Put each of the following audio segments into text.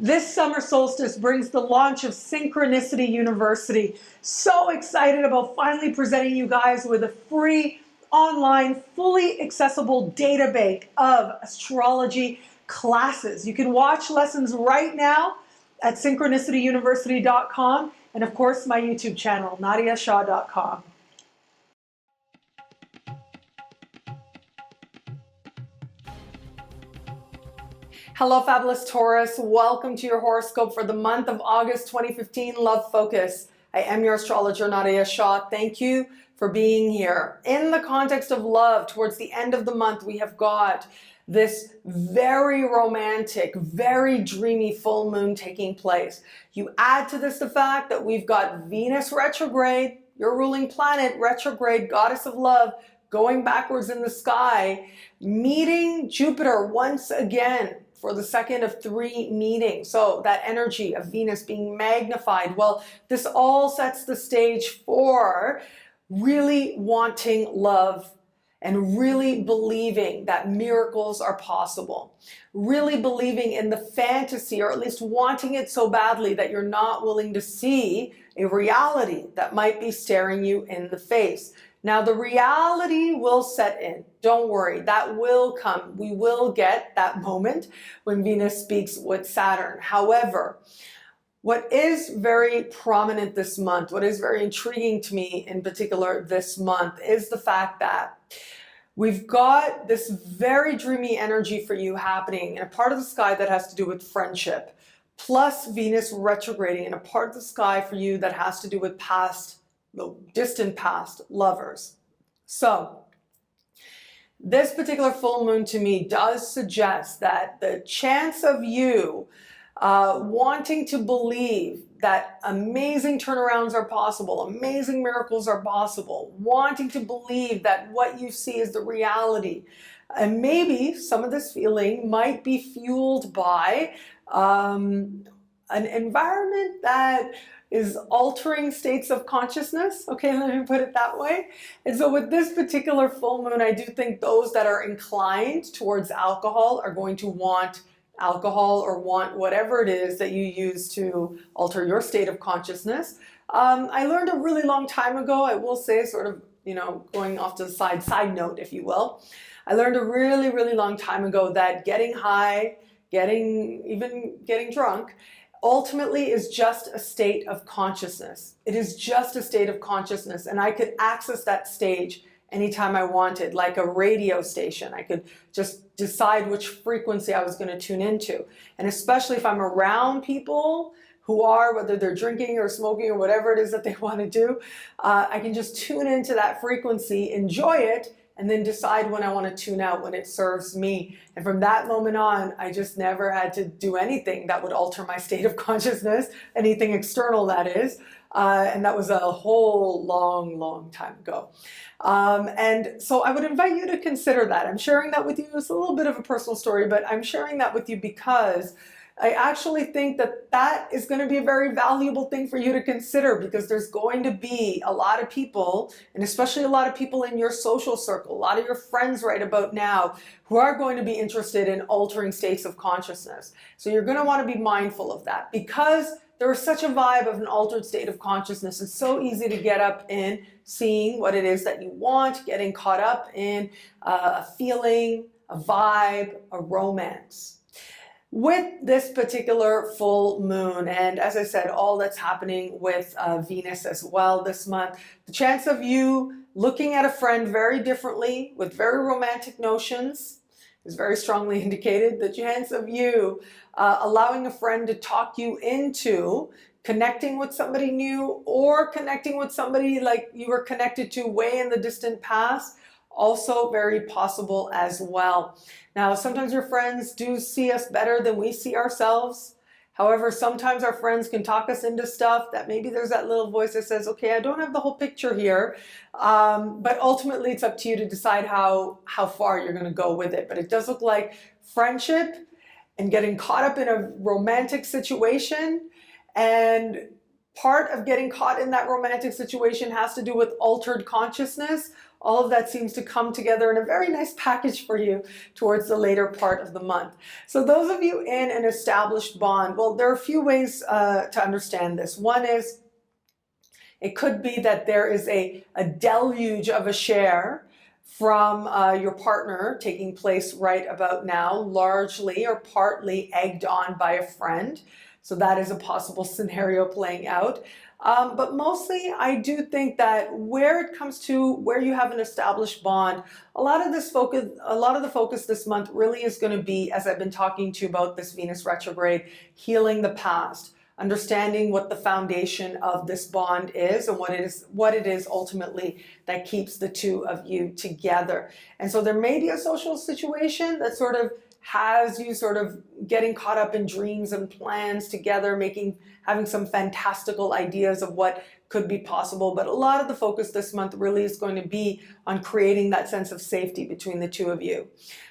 This summer solstice brings the launch of Synchronicity University. So excited about finally presenting you guys with a free, online, fully accessible database of astrology classes. You can watch lessons right now at synchronicityuniversity.com and of course my YouTube channel, nadiyashah.com. Hello, fabulous Taurus. Welcome to your horoscope for the month of August 2015, Love Focus. I am your astrologer, Nadiya Shah. Thank you for being here. In the context of love, towards the end of the month, we have got this very romantic, very dreamy full moon taking place. You add to this the fact that we've got Venus retrograde, your ruling planet, retrograde, goddess of love, going backwards in the sky, meeting Jupiter once again for the second of 3 meetings. So that energy of Venus being magnified. Well, this all sets the stage for really wanting love and really believing that miracles are possible. Really believing in the fantasy, or at least wanting it so badly that you're not willing to see a reality that might be staring you in the face. Now, the reality will set in. Don't worry, that will come. We will get that moment when Venus speaks with Saturn. However, what is very prominent this month, what is very intriguing to me in particular this month, is the fact that we've got this very dreamy energy for you happening in a part of the sky that has to do with friendship, plus Venus retrograding in a part of the sky for you that has to do with the distant past lovers. So this particular full moon to me does suggest that the chance of you wanting to believe that amazing turnarounds are possible, amazing miracles are possible, wanting to believe that what you see is the reality. And maybe some of this feeling might be fueled by an environment that is altering states of consciousness. Okay, let me put it that way. And so with this particular full moon, I do think those that are inclined towards alcohol are going to want alcohol or want whatever it is that you use to alter your state of consciousness. I learned a really long time ago, I will say, sort of, going off to the side note, if you will. I learned a really, really long time ago that getting high, even getting drunk, ultimately is just a state of consciousness. It is just a state of consciousness, and I could access that stage anytime I wanted, like a radio station. I could just decide which frequency I was going to tune into. And especially if I'm around people who are, whether they're drinking or smoking or whatever it is that they want to do, I can just tune into that frequency, enjoy it, and then decide when I want to tune out, when it serves me. And from that moment on, I just never had to do anything that would alter my state of consciousness, anything external, that is. And that was a whole long time ago. And so I would invite you to consider that. I'm sharing that with you. It's a little bit of a personal story, but I'm sharing that with you because I actually think that that is going to be a very valuable thing for you to consider, because there's going to be a lot of people, and especially a lot of people in your social circle, a lot of your friends right about now, who are going to be interested in altering states of consciousness. So you're going to want to be mindful of that, because there is such a vibe of an altered state of consciousness. It's so easy to get up in seeing what it is that you want, getting caught up in a feeling, a vibe, a romance. With this particular full moon, and as I said, all that's happening with Venus as well this month, the chance of you looking at a friend very differently, with very romantic notions, is very strongly indicated. The chance of you allowing a friend to talk you into connecting with somebody new, or connecting with somebody like you were connected to way in the distant past, also very possible as well. Now, sometimes your friends do see us better than we see ourselves. However, sometimes our friends can talk us into stuff that maybe there's that little voice that says, okay, I don't have the whole picture here. But ultimately, it's up to you to decide how far you're going to go with it. But it does look like friendship and getting caught up in a romantic situation, and part of getting caught in that romantic situation has to do with altered consciousness. all of that seems to come together in a very nice package for you towards the later part of the month. So those of you in an established bond, well, there are a few ways to understand this. One is, it could be that there is a deluge of a share from your partner taking place right about now, largely or partly egged on by a friend. So that is a possible scenario playing out. But mostly, I do think that where it comes to where you have an established bond, a lot of the focus this month really is going to be, as I've been talking to you about this Venus retrograde, healing the past, understanding what the foundation of this bond is and what it is ultimately that keeps the two of you together. And so there may be a social situation that sort of has you sort of getting caught up in dreams and plans together, having some fantastical ideas of what could be possible. But a lot of the focus this month really is going to be on creating that sense of safety between the two of you.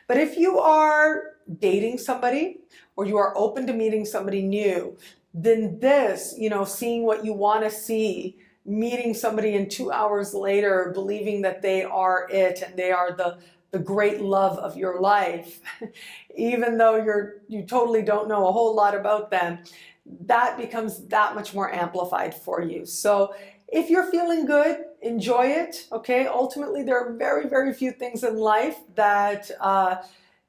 But if you are dating somebody or you are open to meeting somebody new, then this, seeing what you want to see, meeting somebody and 2 hours later believing that they are it and they are the great love of your life, even though you totally don't know a whole lot about them, that becomes that much more amplified for you. So if you're feeling good, enjoy it, okay? Ultimately, there are very, very few things in life that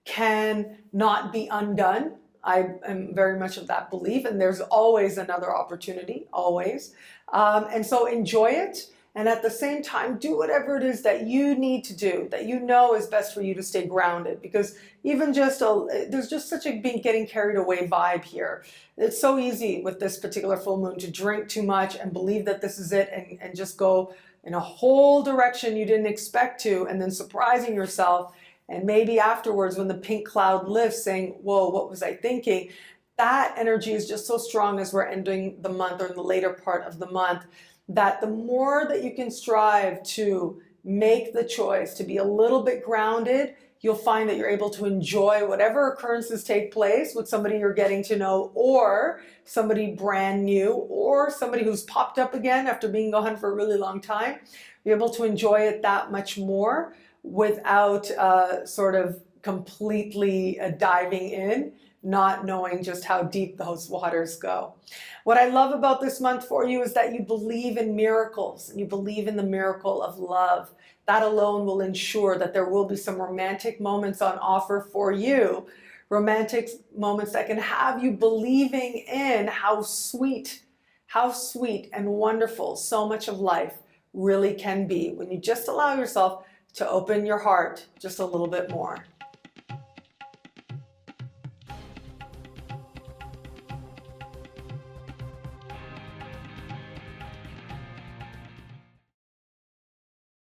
can not be undone. I am very much of that belief, and there's always another opportunity, always. And so enjoy it. And at the same time, do whatever it is that you need to do, that you know is best for you to stay grounded. Because even there's just such a getting carried away vibe here. It's so easy with this particular full moon to drink too much and believe that this is it and just go in a whole direction you didn't expect to, and then surprising yourself. And maybe afterwards when the pink cloud lifts saying, whoa, what was I thinking? That energy is just so strong as we're ending the month or in the later part of the month, that the more that you can strive to make the choice to be a little bit grounded, you'll find that you're able to enjoy whatever occurrences take place with somebody you're getting to know, or somebody brand new, or somebody who's popped up again after being gone for a really long time. You're able to enjoy it that much more without sort of completely diving in, not knowing just how deep those waters go. What I love about this month for you is that you believe in miracles and you believe in the miracle of love. That alone will ensure that there will be some romantic moments on offer for you. Romantic moments that can have you believing in how sweet and wonderful so much of life really can be when you just allow yourself to open your heart just a little bit more.